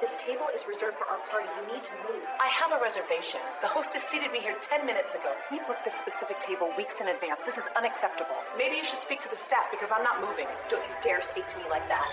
This table is reserved for our party. You need to move. I have a reservation. The hostess seated me here 10 minutes ago. We booked this specific table weeks in advance. This is unacceptable. Maybe you should speak to the staff because I'm not moving. Don't you dare speak to me like that.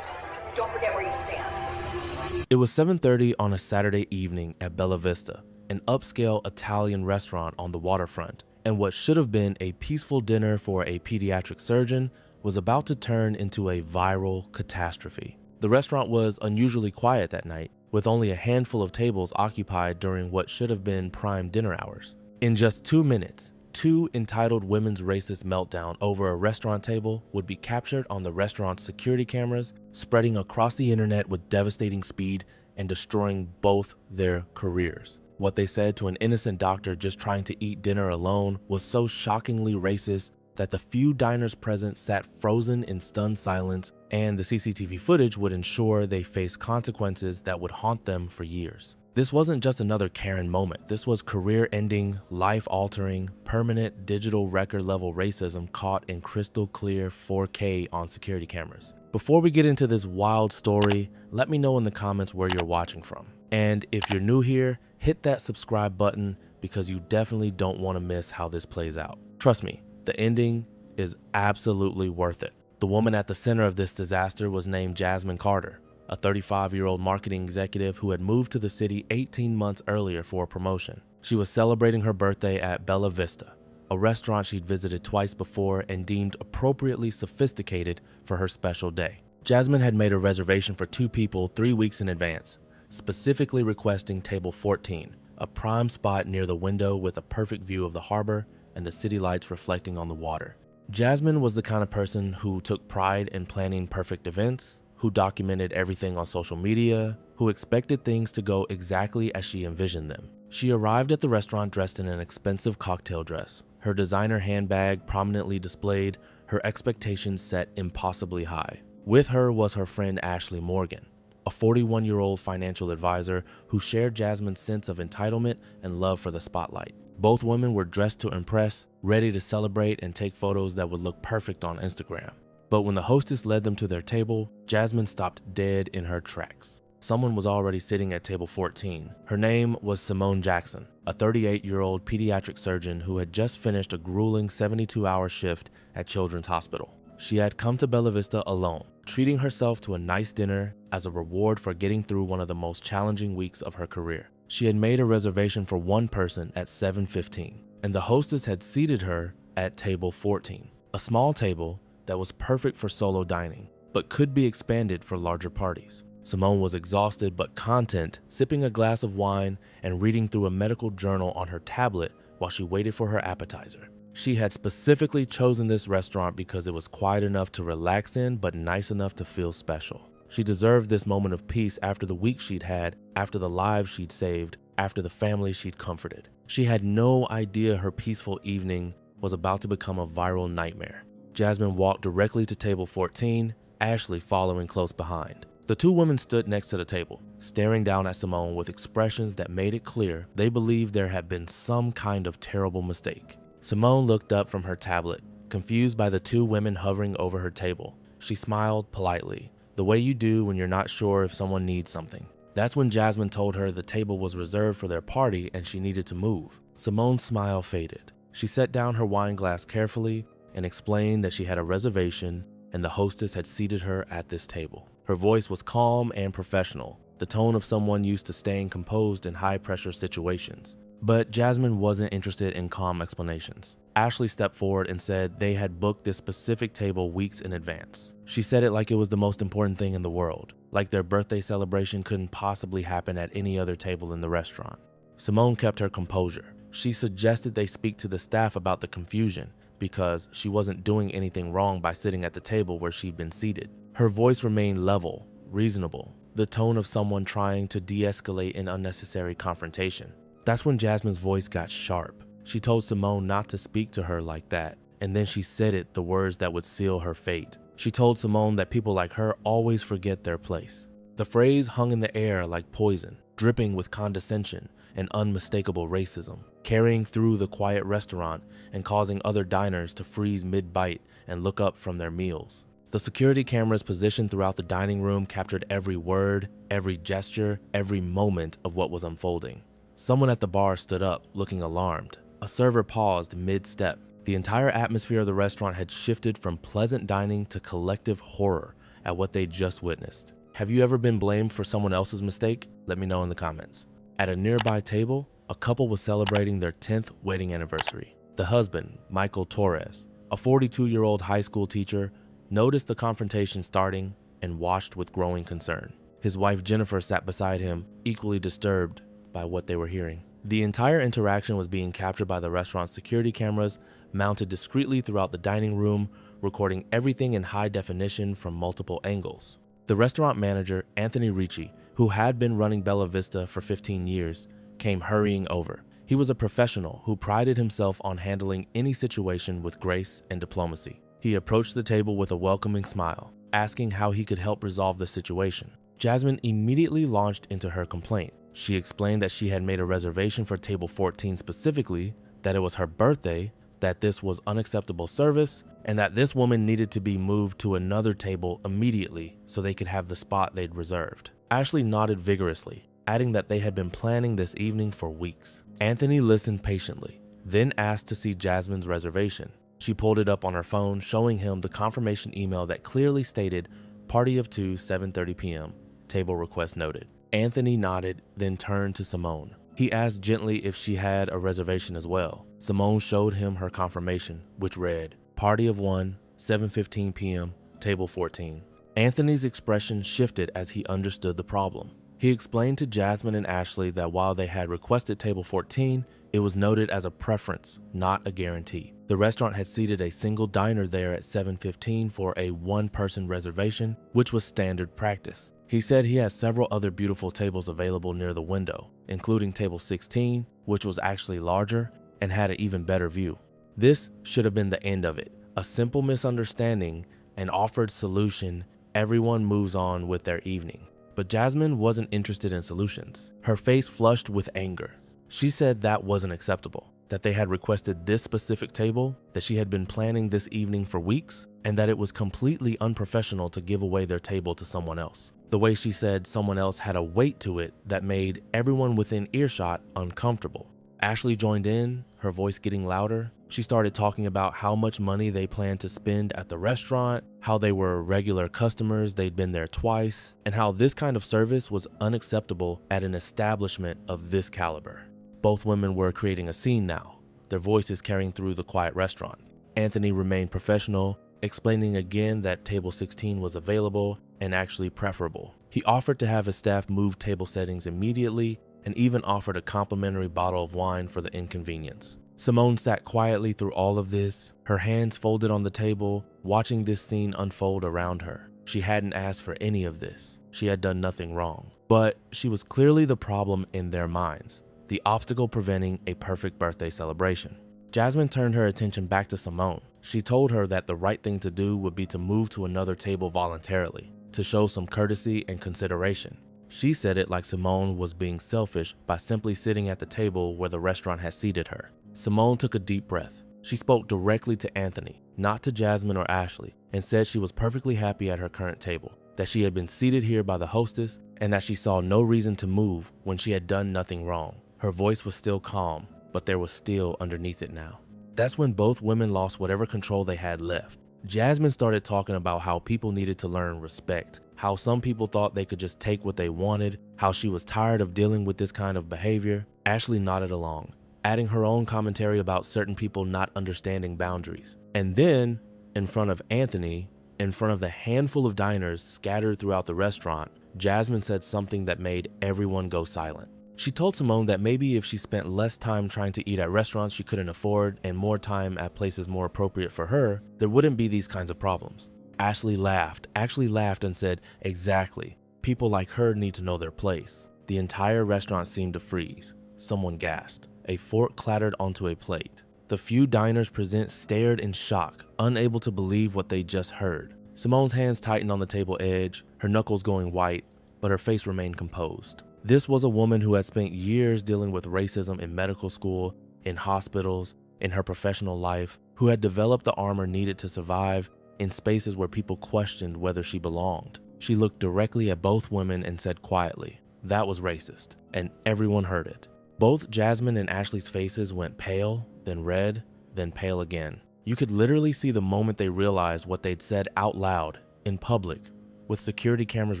Don't forget where you stand. It was 7:30 on a Saturday evening at Bella Vista, an upscale Italian restaurant on the waterfront, and what should have been a peaceful dinner for a pediatric surgeon was about to turn into a viral catastrophe. The restaurant was unusually quiet that night, with only a handful of tables occupied during what should have been prime dinner hours. In just 2 minutes, two entitled women's racist meltdown over a restaurant table would be captured on the restaurant's security cameras, spreading across the internet with devastating speed and destroying both their careers. What they said to an innocent doctor just trying to eat dinner alone was so shockingly racist that the few diners present sat frozen in stunned silence, and the CCTV footage would ensure they faced consequences that would haunt them for years. This wasn't just another Karen moment. This was career-ending, life-altering, permanent digital record-level racism caught in crystal clear 4K on security cameras. Before we get into this wild story, let me know in the comments where you're watching from. And if you're new here, hit that subscribe button because you definitely don't want to miss how this plays out. Trust me, the ending is absolutely worth it. The woman at the center of this disaster was named Jasmine Carter, a 35-year-old marketing executive who had moved to the city 18 months earlier for a promotion. She was celebrating her birthday at Bella Vista, a restaurant she'd visited twice before and deemed appropriately sophisticated for her special day. Jasmine had made a reservation for 2 people 3 weeks in advance, specifically requesting table 14, a prime spot near the window with a perfect view of the harbor and the city lights reflecting on the water. Jasmine was the kind of person who took pride in planning perfect events, who documented everything on social media, who expected things to go exactly as she envisioned them. She arrived at the restaurant dressed in an expensive cocktail dress, her designer handbag prominently displayed, her expectations set impossibly high. With her was her friend Ashley Morgan, a 41-year-old financial advisor who shared Jasmine's sense of entitlement and love for the spotlight. Both women were dressed to impress, ready to celebrate and take photos that would look perfect on Instagram. But when the hostess led them to their table, Jasmine stopped dead in her tracks. Someone was already sitting at table 14. Her name was Simone Jackson, a 38-year-old pediatric surgeon who had just finished a grueling 72-hour shift at Children's Hospital. She had come to Bella Vista alone, treating herself to a nice dinner as a reward for getting through one of the most challenging weeks of her career. She had made a reservation for one person at 7:15, and the hostess had seated her at table 14, a small table that was perfect for solo dining, but could be expanded for larger parties. Simone was exhausted but content, sipping a glass of wine and reading through a medical journal on her tablet while she waited for her appetizer. She had specifically chosen this restaurant because it was quiet enough to relax in but nice enough to feel special. She deserved this moment of peace after the week she'd had, after the lives she'd saved, after the family she'd comforted. She had no idea her peaceful evening was about to become a viral nightmare. Jasmine walked directly to table 14, Ashley following close behind. The 2 women stood next to the table, staring down at Simone with expressions that made it clear they believed there had been some kind of terrible mistake. Simone looked up from her tablet, confused by the 2 women hovering over her table. She smiled politely, the way you do when you're not sure if someone needs something. That's when Jasmine told her the table was reserved for their party and she needed to move. Simone's smile faded. She set down her wine glass carefully and explained that she had a reservation and the hostess had seated her at this table. Her voice was calm and professional, the tone of someone used to staying composed in high-pressure situations. But Jasmine wasn't interested in calm explanations. Ashley stepped forward and said they had booked this specific table weeks in advance. She said it like it was the most important thing in the world, like their birthday celebration couldn't possibly happen at any other table in the restaurant. Simone kept her composure. She suggested they speak to the staff about the confusion because she wasn't doing anything wrong by sitting at the table where she'd been seated. Her voice remained level, reasonable, the tone of someone trying to de-escalate an unnecessary confrontation. That's when Jasmine's voice got sharp. She told Simone not to speak to her like that, and then she said it, the words that would seal her fate. She told Simone that people like her always forget their place. The phrase hung in the air like poison, dripping with condescension and unmistakable racism, carrying through the quiet restaurant and causing other diners to freeze mid-bite and look up from their meals. The security cameras positioned throughout the dining room captured every word, every gesture, every moment of what was unfolding. Someone at the bar stood up, looking alarmed. A server paused mid-step. The entire atmosphere of the restaurant had shifted from pleasant dining to collective horror at what they'd just witnessed. Have you ever been blamed for someone else's mistake? Let me know in the comments. At a nearby table, a couple was celebrating their 10th wedding anniversary. The husband, Michael Torres, a 42-year-old high school teacher, noticed the confrontation starting and watched with growing concern. His wife Jennifer sat beside him, equally disturbed by what they were hearing. The entire interaction was being captured by the restaurant's security cameras mounted discreetly throughout the dining room, recording everything in high definition from multiple angles. The restaurant manager, Anthony Ricci, who had been running Bella Vista for 15 years, came hurrying over. He was a professional who prided himself on handling any situation with grace and diplomacy. He approached the table with a welcoming smile, asking how he could help resolve the situation. Jasmine immediately launched into her complaint. She explained that she had made a reservation for table 14 specifically, that it was her birthday, that this was unacceptable service, and that this woman needed to be moved to another table immediately so they could have the spot they'd reserved. Ashley nodded vigorously, adding that they had been planning this evening for weeks. Anthony listened patiently, then asked to see Jasmine's reservation. She pulled it up on her phone, showing him the confirmation email that clearly stated, "Party of 2, 7:30 p.m., table request noted." Anthony nodded, then turned to Simone. He asked gently if she had a reservation as well. Simone showed him her confirmation, which read, "Party of 1, 7:15 p.m., table 14. Anthony's expression shifted as he understood the problem. He explained to Jasmine and Ashley that while they had requested table 14, it was noted as a preference, not a guarantee. The restaurant had seated a single diner there at 7:15 for a one-person reservation, which was standard practice. He said he had several other beautiful tables available near the window, including table 16, which was actually larger and had an even better view. This should have been the end of it. A simple misunderstanding, an offered solution, everyone moves on with their evening. But Jasmine wasn't interested in solutions. Her face flushed with anger. She said that wasn't acceptable, that they had requested this specific table, that she had been planning this evening for weeks, and that it was completely unprofessional to give away their table to someone else. The way she said someone else had a weight to it that made everyone within earshot uncomfortable. Ashley joined in, her voice getting louder. She started talking about how much money they planned to spend at the restaurant, how they were regular customers, they'd been there twice, and how this kind of service was unacceptable at an establishment of this caliber. Both women were creating a scene now, their voices carrying through the quiet restaurant. Anthony remained professional, explaining again that table 16 was available and actually preferable. He offered to have his staff move table settings immediately and even offered a complimentary bottle of wine for the inconvenience. Simone sat quietly through all of this, her hands folded on the table, watching this scene unfold around her. She hadn't asked for any of this. She had done nothing wrong. But she was clearly the problem in their minds, the obstacle preventing a perfect birthday celebration. Jasmine turned her attention back to Simone. She told her that the right thing to do would be to move to another table voluntarily, to show some courtesy and consideration. She said it like Simone was being selfish by simply sitting at the table where the restaurant had seated her. Simone took a deep breath. She spoke directly to Anthony, not to Jasmine or Ashley, and said she was perfectly happy at her current table, that she had been seated here by the hostess, and that she saw no reason to move when she had done nothing wrong. Her voice was still calm, but there was steel underneath it now. That's when both women lost whatever control they had left. Jasmine started talking about how people needed to learn respect, how some people thought they could just take what they wanted, how she was tired of dealing with this kind of behavior. Ashley nodded along, adding her own commentary about certain people not understanding boundaries. And then, in front of Anthony, in front of the handful of diners scattered throughout the restaurant, Jasmine said something that made everyone go silent. She told Simone that maybe if she spent less time trying to eat at restaurants she couldn't afford and more time at places more appropriate for her, there wouldn't be these kinds of problems. Ashley laughed, actually laughed and said, "Exactly. People like her need to know their place." The entire restaurant seemed to freeze. Someone gasped. A fork clattered onto a plate. The few diners present stared in shock, unable to believe what they just heard. Simone's hands tightened on the table edge, her knuckles going white, but her face remained composed. This was a woman who had spent years dealing with racism in medical school, in hospitals, in her professional life, who had developed the armor needed to survive, in spaces where people questioned whether she belonged. She looked directly at both women and said quietly, "That was racist," and everyone heard it. Both Jasmine and Ashley's faces went pale, then red, then pale again. You could literally see the moment they realized what they'd said out loud, in public, with security cameras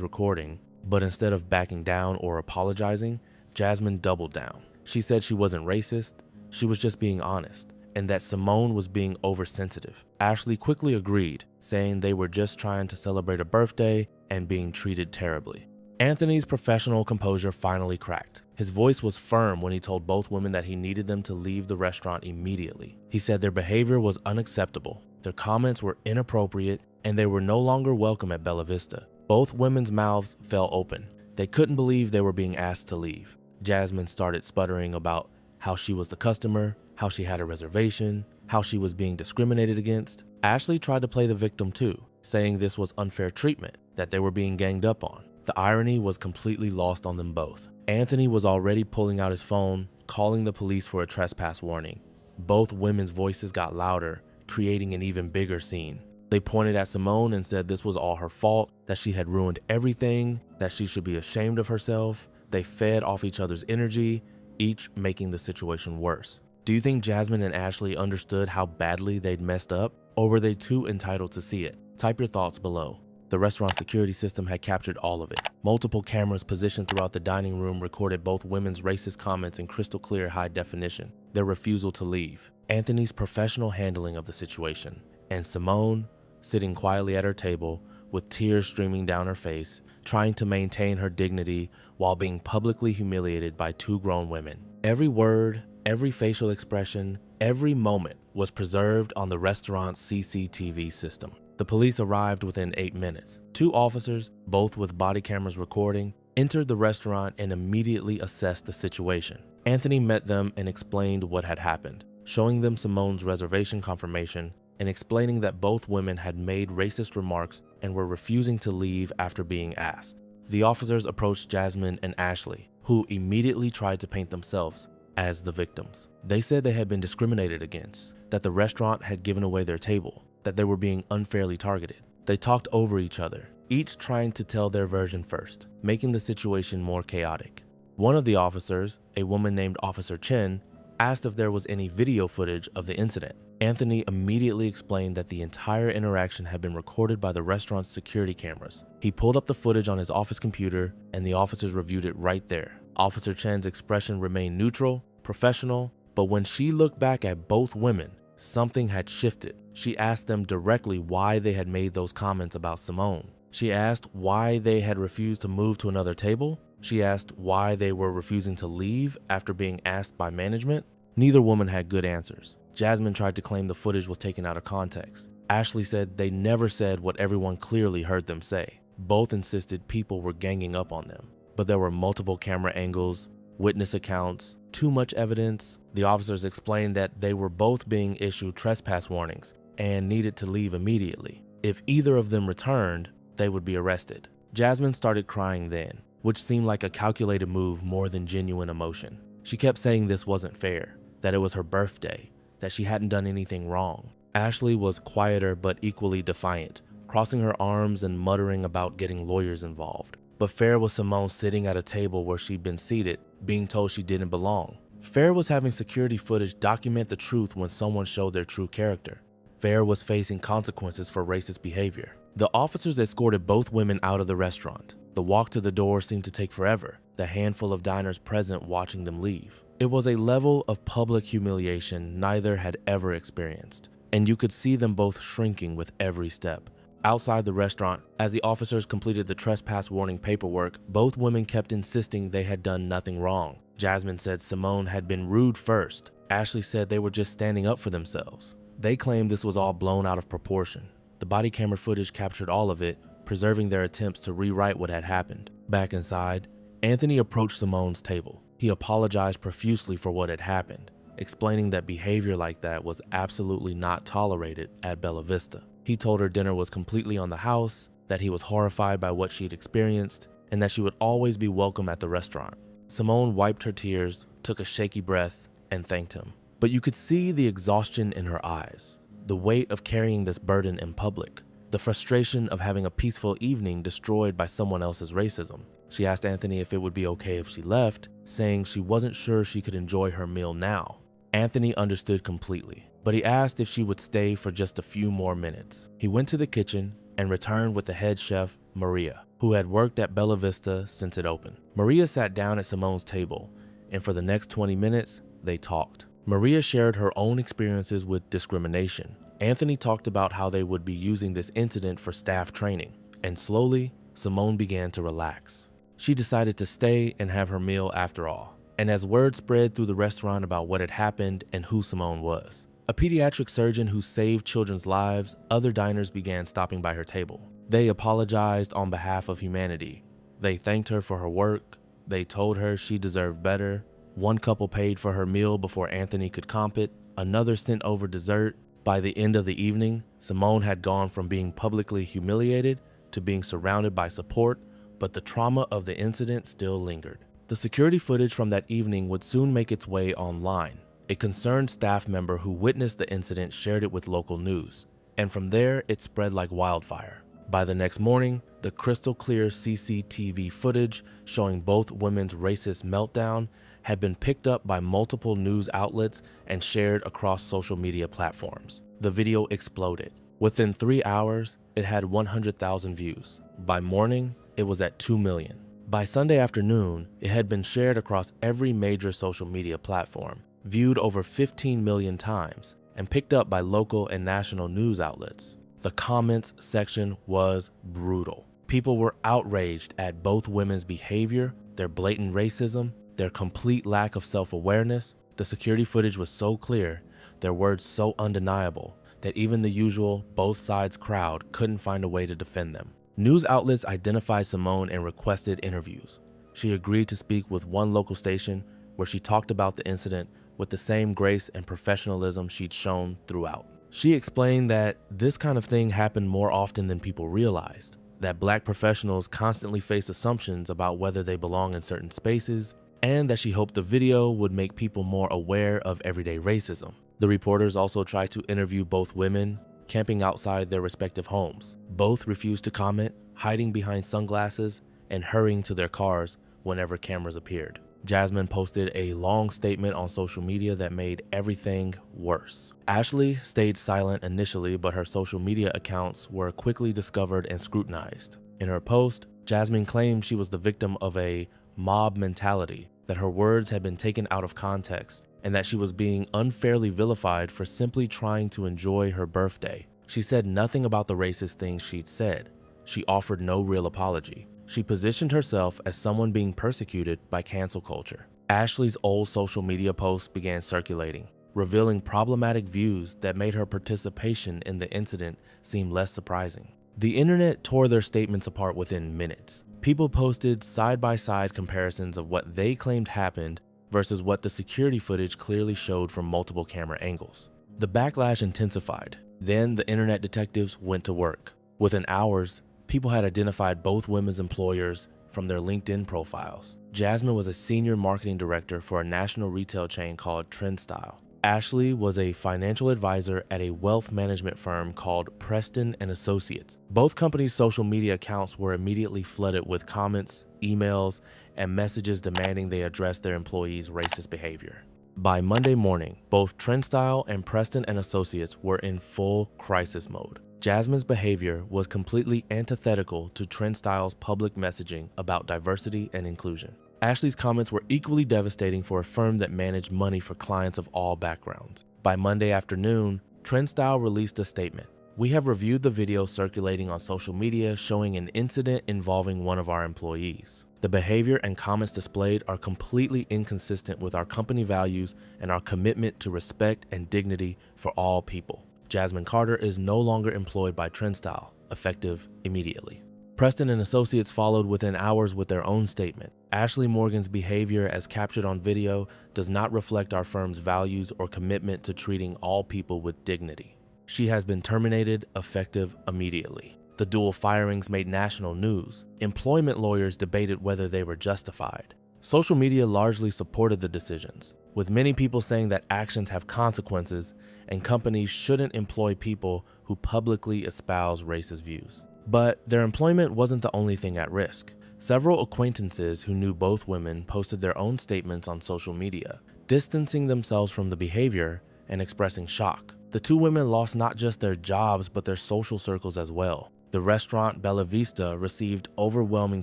recording, but instead of backing down or apologizing, Jasmine doubled down. She said she wasn't racist, she was just being honest, and that Simone was being oversensitive. Ashley quickly agreed, saying they were just trying to celebrate a birthday and being treated terribly. Anthony's professional composure finally cracked. His voice was firm when he told both women that he needed them to leave the restaurant immediately. He said their behavior was unacceptable, their comments were inappropriate, and they were no longer welcome at Bella Vista. Both women's mouths fell open. They couldn't believe they were being asked to leave. Jasmine started sputtering about how she was the customer, how she had a reservation, how she was being discriminated against. Ashley tried to play the victim too, saying this was unfair treatment, that they were being ganged up on. The irony was completely lost on them both. Anthony was already pulling out his phone, calling the police for a trespass warning. Both women's voices got louder, creating an even bigger scene. They pointed at Simone and said this was all her fault, that she had ruined everything, that she should be ashamed of herself. They fed off each other's energy, each making the situation worse. Do you think Jasmine and Ashley understood how badly they'd messed up, or were they too entitled to see it? Type your thoughts below. The restaurant security system had captured all of it. Multiple cameras positioned throughout the dining room recorded both women's racist comments in crystal clear high definition, their refusal to leave, Anthony's professional handling of the situation, and Simone, sitting quietly at her table with tears streaming down her face, trying to maintain her dignity while being publicly humiliated by two grown women. Every word, every facial expression, every moment was preserved on the restaurant's CCTV system. The police arrived within 8 minutes. 2 officers, both with body cameras recording, entered the restaurant and immediately assessed the situation. Anthony met them and explained what had happened, showing them Simone's reservation confirmation and explaining that both women had made racist remarks and were refusing to leave after being asked. The officers approached Jasmine and Ashley, who immediately tried to paint themselves as the victims. They said they had been discriminated against, that the restaurant had given away their table, that they were being unfairly targeted. They talked over each other, each trying to tell their version first, making the situation more chaotic. One of the officers, a woman named Officer Chen, asked if there was any video footage of the incident. Anthony immediately explained that the entire interaction had been recorded by the restaurant's security cameras. He pulled up the footage on his office computer and the officers reviewed it right there. Officer Chen's expression remained neutral, professional, but when she looked back at both women, something had shifted. She asked them directly why they had made those comments about Simone. She asked why they had refused to move to another table. She asked why they were refusing to leave after being asked by management. Neither woman had good answers. Jasmine tried to claim the footage was taken out of context. Ashley said they never said what everyone clearly heard them say. Both insisted people were ganging up on them, but there were multiple camera angles, witness accounts, too much evidence. The officers explained that they were both being issued trespass warnings and needed to leave immediately. If either of them returned, they would be arrested. Jasmine started crying then, which seemed like a calculated move more than genuine emotion. She kept saying this wasn't fair, that it was her birthday, that she hadn't done anything wrong. Ashley was quieter but equally defiant, crossing her arms and muttering about getting lawyers involved. But fair was Simone sitting at a table where she'd been seated, being told she didn't belong. Fair was having security footage document the truth when someone showed their true character. Fair was facing consequences for racist behavior. The officers escorted both women out of the restaurant. The walk to the door seemed to take forever, the handful of diners present watching them leave. It was a level of public humiliation neither had ever experienced, and you could see them both shrinking with every step. Outside the restaurant, as the officers completed the trespass warning paperwork, both women kept insisting they had done nothing wrong. Jasmine said Simone had been rude first. Ashley said they were just standing up for themselves. They claimed this was all blown out of proportion. The body camera footage captured all of it, preserving their attempts to rewrite what had happened. Back inside, Anthony approached Simone's table. He apologized profusely for what had happened, explaining that behavior like that was absolutely not tolerated at Bella Vista. He told her dinner was completely on the house, that he was horrified by what she'd experienced, and that she would always be welcome at the restaurant. Simone wiped her tears, took a shaky breath, and thanked him. But you could see the exhaustion in her eyes, the weight of carrying this burden in public. the frustration of having a peaceful evening destroyed by someone else's racism. She asked Anthony if it would be okay if she left, saying she wasn't sure she could enjoy her meal now. Anthony understood completely, but he asked if she would stay for just a few more minutes. He went to the kitchen and returned with the head chef, Maria, who had worked at Bella Vista since it opened. Maria sat down at Simone's table, and for the next 20 minutes, they talked. Maria shared her own experiences with discrimination. Anthony talked about how they would be using this incident for staff training, and slowly, Simone began to relax. She decided to stay and have her meal after all. And as word spread through the restaurant about what had happened and who Simone was, a pediatric surgeon who saved children's lives, other diners began stopping by her table. They apologized on behalf of humanity. They thanked her for her work. They told her she deserved better. One couple paid for her meal before Anthony could comp it. Another sent over dessert. By the end of the evening, Simone had gone from being publicly humiliated to being surrounded by support, but the trauma of the incident still lingered. The security footage from that evening would soon make its way online. A concerned staff member who witnessed the incident shared it with local news, and from there it spread like wildfire. By the next morning, the crystal clear CCTV footage showing both women's racist meltdown had been picked up by multiple news outlets and shared across social media platforms. The video exploded. Within 3 hours, it had 100,000 views. By morning, it was at 2 million. By Sunday afternoon, it had been shared across every major social media platform, viewed over 15 million times, and picked up by local and national news outlets. The comments section was brutal. People were outraged at both women's behavior, their blatant racism, their complete lack of self-awareness. The security footage was so clear, their words so undeniable, that even the usual both sides crowd couldn't find a way to defend them. News outlets identified Simone and requested interviews. She agreed to speak with one local station where she talked about the incident with the same grace and professionalism she'd shown throughout. She explained that this kind of thing happened more often than people realized, that Black professionals constantly face assumptions about whether they belong in certain spaces, and that she hoped the video would make people more aware of everyday racism. The reporters also tried to interview both women, camping outside their respective homes. Both refused to comment, hiding behind sunglasses and hurrying to their cars whenever cameras appeared. Jasmine posted a long statement on social media that made everything worse. Ashley stayed silent initially, but her social media accounts were quickly discovered and scrutinized. In her post, Jasmine claimed she was the victim of a mob mentality, that her words had been taken out of context, and that she was being unfairly vilified for simply trying to enjoy her birthday. She said nothing about the racist things she'd said. She offered no real apology. She positioned herself as someone being persecuted by cancel culture. Ashley's old social media posts began circulating, revealing problematic views that made her participation in the incident seem less surprising. The internet tore their statements apart within minutes. People posted side-by-side comparisons of what they claimed happened versus what the security footage clearly showed from multiple camera angles. The backlash intensified. Then the internet detectives went to work. Within hours, people had identified both women's employers from their LinkedIn profiles. Jasmine was a senior marketing director for a national retail chain called TrendStyle. Ashley was a financial advisor at a wealth management firm called Preston & Associates. Both companies' social media accounts were immediately flooded with comments, emails, and messages demanding they address their employees' racist behavior. By Monday morning, both TrendStyle and Preston & Associates were in full crisis mode. Jasmine's behavior was completely antithetical to TrendStyle's public messaging about diversity and inclusion. Ashley's comments were equally devastating for a firm that managed money for clients of all backgrounds. By Monday afternoon, TrendStyle released a statement. "We have reviewed the video circulating on social media showing an incident involving one of our employees. The behavior and comments displayed are completely inconsistent with our company values and our commitment to respect and dignity for all people. Jasmine Carter is no longer employed by TrendStyle, effective immediately." Preston & Associates followed within hours with their own statement. "Ashley Morgan's behavior as captured on video does not reflect our firm's values or commitment to treating all people with dignity. She has been terminated, effective immediately." The dual firings made national news. Employment lawyers debated whether they were justified. Social media largely supported the decisions. with many people saying that actions have consequences and companies shouldn't employ people who publicly espouse racist views. But their employment wasn't the only thing at risk. Several acquaintances who knew both women posted their own statements on social media, distancing themselves from the behavior and expressing shock. The two women lost not just their jobs, but their social circles as well. The restaurant Bella Vista received overwhelming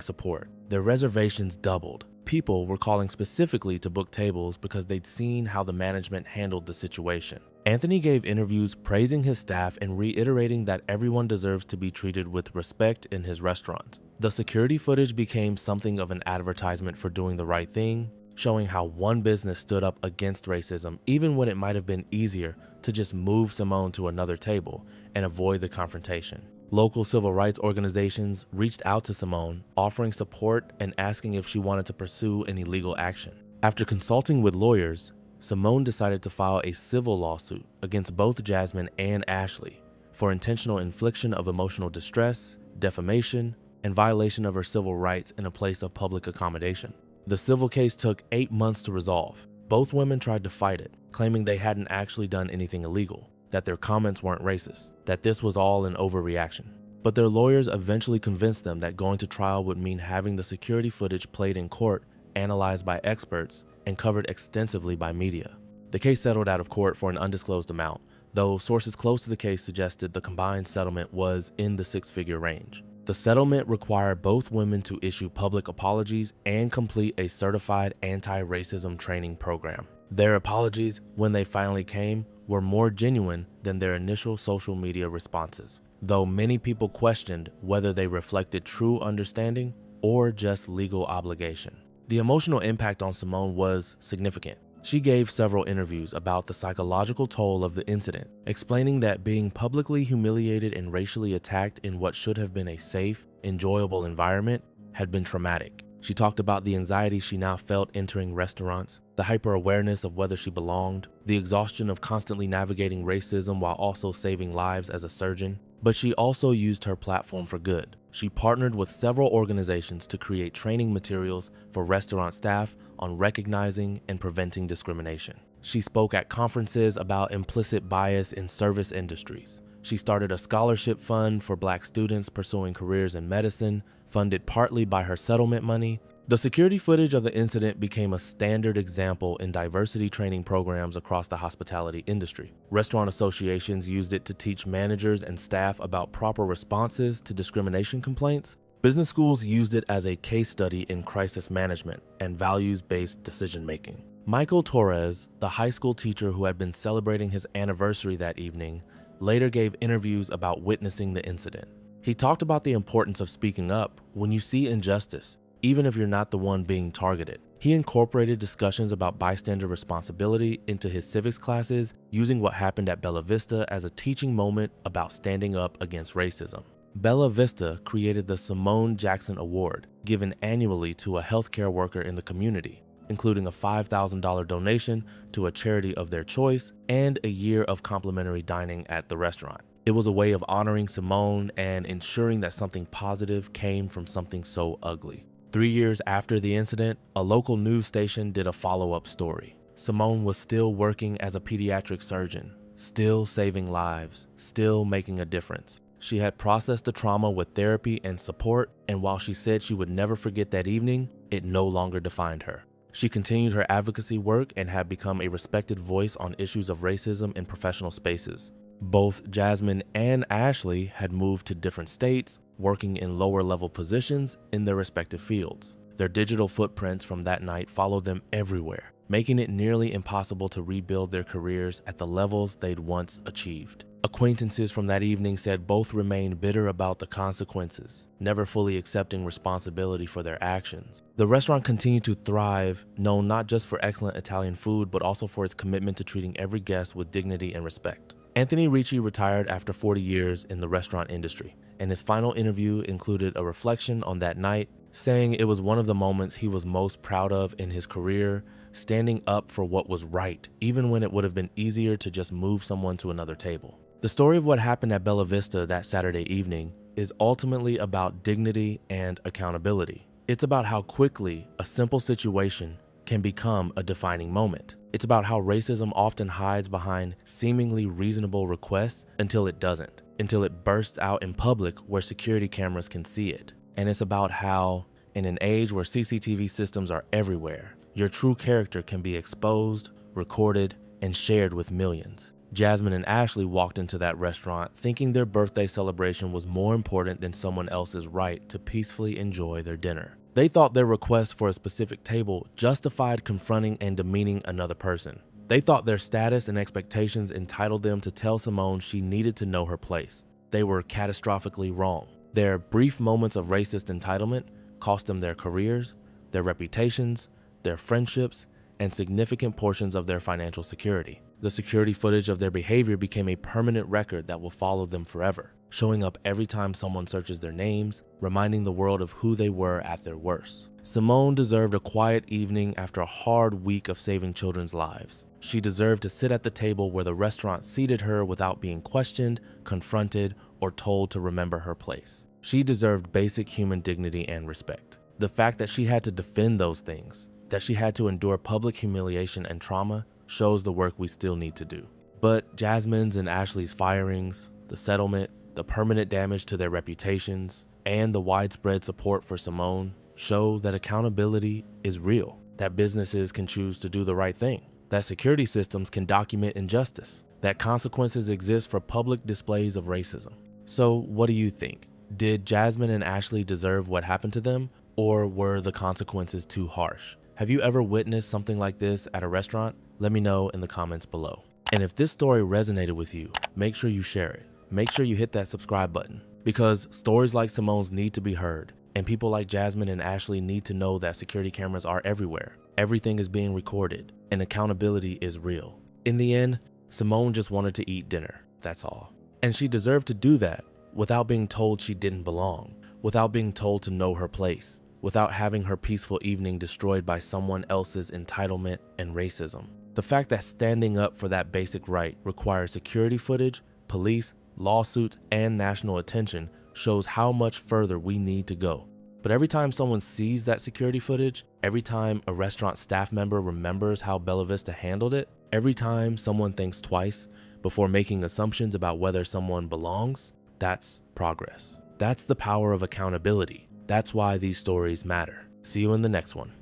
support. Their reservations doubled. People were calling specifically to book tables because they'd seen how the management handled the situation. Anthony gave interviews praising his staff and reiterating that everyone deserves to be treated with respect in his restaurant. The security footage became something of an advertisement for doing the right thing, showing how one business stood up against racism even when it might have been easier to just move Simone to another table and avoid the confrontation. Local civil rights organizations reached out to Simone, offering support and asking if she wanted to pursue any legal action. After consulting with lawyers, Simone decided to file a civil lawsuit against both Jasmine and Ashley for intentional infliction of emotional distress, defamation, and violation of her civil rights in a place of public accommodation. The civil case took 8 months to resolve. Both women tried to fight it, claiming they hadn't actually done anything illegal, that their comments weren't racist, that this was all an overreaction. But their lawyers eventually convinced them that going to trial would mean having the security footage played in court, analyzed by experts, and covered extensively by media. The case settled out of court for an undisclosed amount, though sources close to the case suggested the combined settlement was in the six-figure range. The settlement required both women to issue public apologies and complete a certified anti-racism training program. Their apologies, when they finally came, were more genuine than their initial social media responses, though many people questioned whether they reflected true understanding or just legal obligation. The emotional impact on Simone was significant. She gave several interviews about the psychological toll of the incident, explaining that being publicly humiliated and racially attacked in what should have been a safe, enjoyable environment had been traumatic. She talked about the anxiety she now felt entering restaurants, the hyper-awareness of whether she belonged, the exhaustion of constantly navigating racism while also saving lives as a surgeon. But she also used her platform for good. She partnered with several organizations to create training materials for restaurant staff on recognizing and preventing discrimination. She spoke at conferences about implicit bias in service industries. She started a scholarship fund for Black students pursuing careers in medicine, funded partly by her settlement money. The security footage of the incident became a standard example in diversity training programs across the hospitality industry. Restaurant associations used it to teach managers and staff about proper responses to discrimination complaints. Business schools used it as a case study in crisis management and values-based decision-making. Michael Torres, the high school teacher who had been celebrating his anniversary that evening, later gave interviews about witnessing the incident. He talked about the importance of speaking up when you see injustice, even if you're not the one being targeted. He incorporated discussions about bystander responsibility into his civics classes, using what happened at Bella Vista as a teaching moment about standing up against racism. Bella Vista created the Simone Jackson Award, given annually to a healthcare worker in the community, including a $5,000 donation to a charity of their choice and a year of complimentary dining at the restaurant. It was a way of honoring Simone and ensuring that something positive came from something so ugly. 3 years after the incident, a local news station did a follow-up story. Simone was still working as a pediatric surgeon, still saving lives, still making a difference. She had processed the trauma with therapy and support, and while she said she would never forget that evening, it no longer defined her. She continued her advocacy work and had become a respected voice on issues of racism in professional spaces. Both Jasmine and Ashley had moved to different states, working in lower-level positions in their respective fields. Their digital footprints from that night followed them everywhere, making it nearly impossible to rebuild their careers at the levels they'd once achieved. Acquaintances from that evening said both remained bitter about the consequences, never fully accepting responsibility for their actions. The restaurant continued to thrive, known not just for excellent Italian food, but also for its commitment to treating every guest with dignity and respect. Anthony Ricci retired after 40 years in the restaurant industry, and his final interview included a reflection on that night, saying it was one of the moments he was most proud of in his career, standing up for what was right, even when it would have been easier to just move someone to another table. The story of what happened at Bella Vista that Saturday evening is ultimately about dignity and accountability. It's about how quickly a simple situation can become a defining moment. It's about how racism often hides behind seemingly reasonable requests until it doesn't, until it bursts out in public where security cameras can see it. And it's about how, in an age where CCTV systems are everywhere, your true character can be exposed, recorded, and shared with millions. Jasmine and Ashley walked into that restaurant thinking their birthday celebration was more important than someone else's right to peacefully enjoy their dinner. They thought their request for a specific table justified confronting and demeaning another person. They thought their status and expectations entitled them to tell Simone she needed to know her place. They were catastrophically wrong. Their brief moments of racist entitlement cost them their careers, their reputations, their friendships, and significant portions of their financial security. The security footage of their behavior became a permanent record that will follow them forever, showing up every time someone searches their names, reminding the world of who they were at their worst. Simone deserved a quiet evening after a hard week of saving children's lives. She deserved to sit at the table where the restaurant seated her without being questioned, confronted, or told to remember her place. She deserved basic human dignity and respect. The fact that she had to defend those things, that she had to endure public humiliation and trauma, shows the work we still need to do. But Jasmine's and Ashley's firings, the settlement, the permanent damage to their reputations, and the widespread support for Simone show that accountability is real, that businesses can choose to do the right thing, that security systems can document injustice, that consequences exist for public displays of racism. So what do you think? Did Jasmine and Ashley deserve what happened to them, or were the consequences too harsh? Have you ever witnessed something like this at a restaurant? Let me know in the comments below. And if this story resonated with you, make sure you share it. Make sure you hit that subscribe button, because stories like Simone's need to be heard, and people like Jasmine and Ashley need to know that security cameras are everywhere. Everything is being recorded, and accountability is real. In the end, Simone just wanted to eat dinner, that's all. And she deserved to do that without being told she didn't belong, without being told to know her place, without having her peaceful evening destroyed by someone else's entitlement and racism. The fact that standing up for that basic right requires security footage, police, lawsuits, and national attention shows how much further we need to go. But every time someone sees that security footage, every time a restaurant staff member remembers how Bella Vista handled it, every time someone thinks twice before making assumptions about whether someone belongs, that's progress. That's the power of accountability. That's why these stories matter. See you in the next one.